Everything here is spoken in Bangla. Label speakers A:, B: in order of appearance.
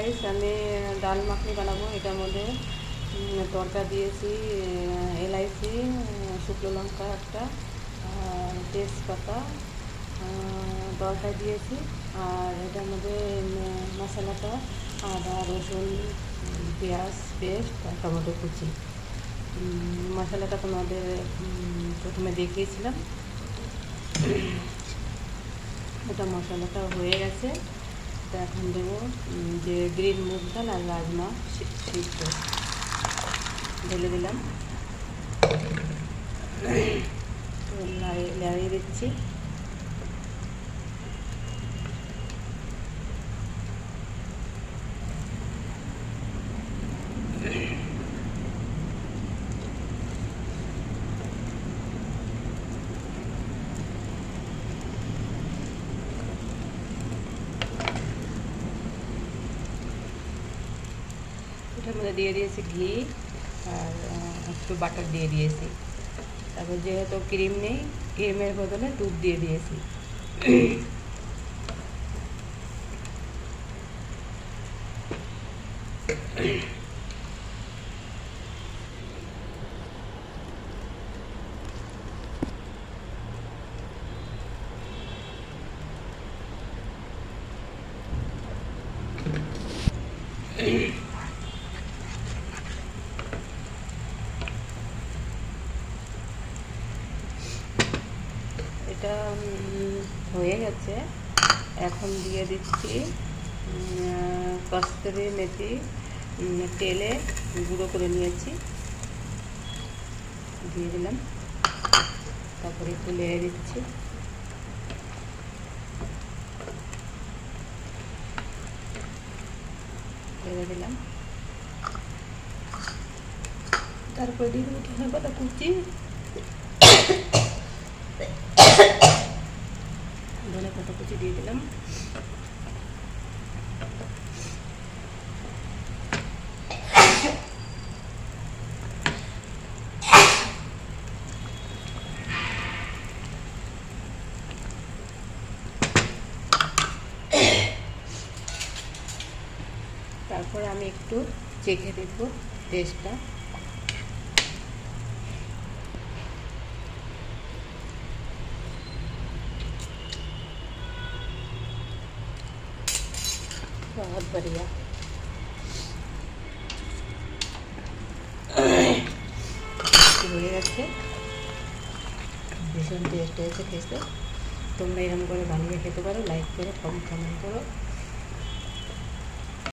A: গাইস, আমি ডাল মাখনি বানাবো। এটার মধ্যে তরকা দিয়েছি এলাইচি, শুকনো লঙ্কা একটা, তেজপাতা, তরকা দিয়েছি। আর এটার মধ্যে মশলাটা আদা রসুন পেঁয়াজ পেস্ট আর টমেটো কুচি। মশলাটা তোমাদের প্রথমে দেখিয়েছিলাম। এটা মশলাটা হয়ে গেছে। তো এখন দেবো যে গ্রিন মুগ ডাল আর রাজমা সিদ্ধ ঢেলে দিলাম, লাগিয়ে দিচ্ছি। এটার মধ্যে দিয়ে দিয়েছি ঘি আর একটু বাটার দিয়ে দিয়েছি। তারপর যেহেতু ক্রিম নেই, ক্রিমের বদলে দুধ দিয়ে দিয়েছি। এটা হয়ে গেছে। এখন দিয়ে দিচ্ছি কস্তুরি মেথি, তেলে গুঁড়ো করে নিয়েছি, দিয়ে দিলাম। তারপরে একটু লেড়ে দিচ্ছি। লেড়ে দিলাম। তারপরে দিয়ে দেবো ধনে পাতা কুচি, ধনে পাতা কুচি দিয়ে দিলাম। তারপরে আমি একটু চেখে দেখব টেস্টটা। बहुत बढ़िया। হয়ে গেছে, ভীষণ টেস্ট হয়েছে খেতে। তোমরা এরকম করে বানিয়ে খেতে পারো। লাইক করো, কমেন্ট করো।